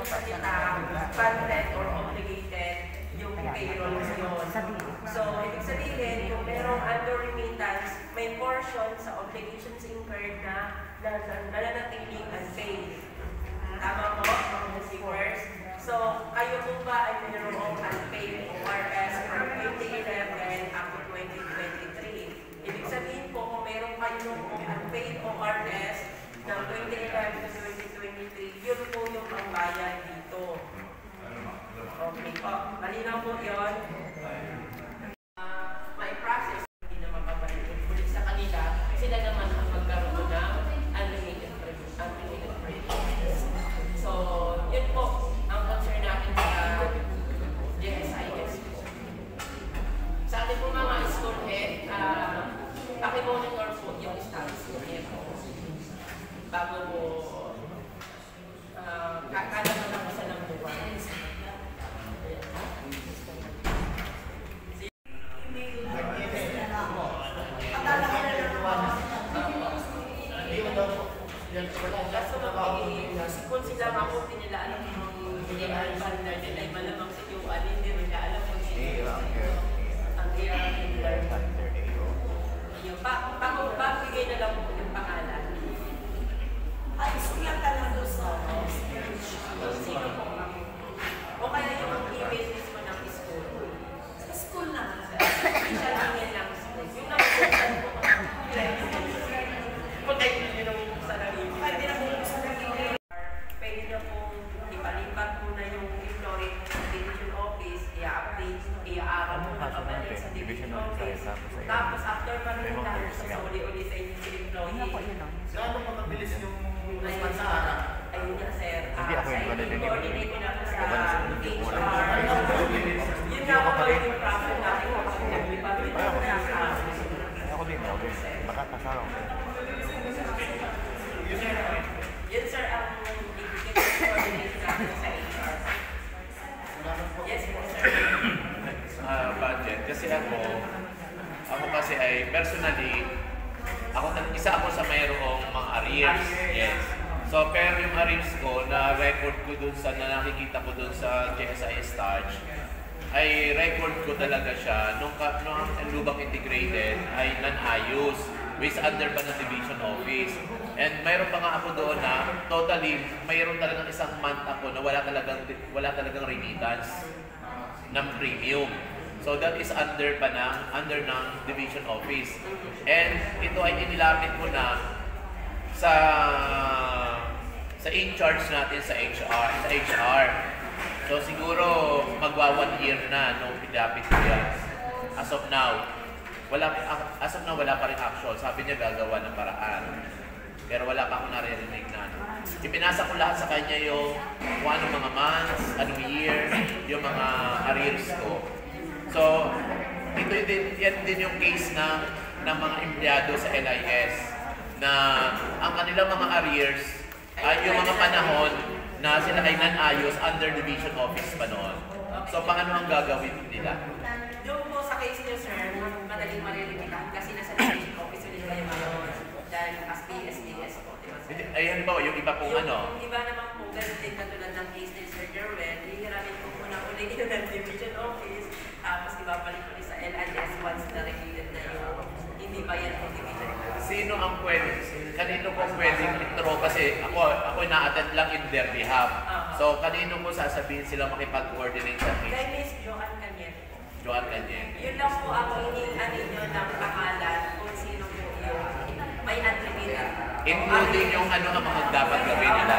yung salita funded or obligated yung payroll yun. So, ibig sabihin, kung merong under remittance, may portion sa obligations incurred na nananatiling unpaid. Tama po, mga receivers? So, kayo po ba ay mayroong unpaid ORS from 2011 up to 2023? Ibig sabihin po, kung meron kayo unpaid ORS ng 2011 to 2023, yun po yung pangbayad dito. Okay po, malinaw po yun. May process, hindi na mapabalik ulit sa kanila. Sila naman ang magkaroon ng unlimited privilege. So, yun po ang concern natin sa GSIS. Sa ating po mga school head, paki-monitor po yung status po niya po. Bago po, kada mo lang sa ng buwan. Kung sila makuti nila alam kung hindi ang partner nila ay malamang sa iyo, hindi nila alam kung sino ang iyang partner. Bigay na lang po yung pangalan. Ay, sulat ka lang doon sa sino po? O kaya yung email mismo ng school? Sa school na. Siya email ng school. Yung nakukutan po kung kahit hindi na bubuksan ng email. Kahit hindi na bubuksan ng email. Pwede na pong ipalipat mo na yung employee sa division office, i-update, i-aaral mo na pabalik sa division office. Tapos after pag-update sa uli-uli sa inyong employee. Gaano pa mabilis yung response sa harap? Ayun nga, sir. Hindi ako yung coordinate ko na po sa HR. Yun nga po yung profit natin kung nag-republic na sa ako din. Baka pasarang. yun, sir, ang ibigay ko coordinate natin sa HR. Yes po, sir. Budget. Kasi ako kasi ay personally, isa ako sa mayroong mga arrears. Yes. So, pero yung arrears ko, na record ko dun sa, na nakikita ko dun sa GSIS Touch, ay record ko talaga siya nung ang lubak integrated ay non-ayos, which under pa ng division office. And mayroon pa nga ako doon na totally, mayroon talagang isang month ako na wala talagang remittance ng premium. So that is under ng division office. And ito ay inilapit ko na sa in-charge natin sa HR. So siguro magwa 1 year na nung pinapit ko yan. As of now, wala pa rin actual. Sabi niya gagawa ng paraan. Pero wala pa akong naririnig na. Ipinasa ko lahat sa kanya yung kung anong mga months, anong year, yung mga arrears ko. So, yan din yung case ng mga empleyado sa LIS na ang kanilang mga arrears ay yung mga panahon na sila ay non-ayos under division office pa noon. So, paano ang gagawin nila? Yung po sa case niyo, sir, madaling maririnig kasi nasa division office ulit kayo ngayon dahil as PSDS po. Ayan ba, yung iba pong ano? Yung iba naman po, ganun din katulad ng case ni Sir Jerwell, hihiramin po muna ulit yun ng division office, tapos ibabalik ulit sa LIS once na regulated na yung hindi bayad ng division office. Sino ang pwede? Kanino po pwedeng i-throw? Kasi ako na-attend lang in their behalf. So, kanino mo sasabihin sila makipag-coordinate sa case? Kay Miss Joanne Caniet. Joanne Caniet. Yun lang po ako hinihanin nyo ng pangalan kung sino po yung may attribute. Including yung ano ang mga dapat gawin nila.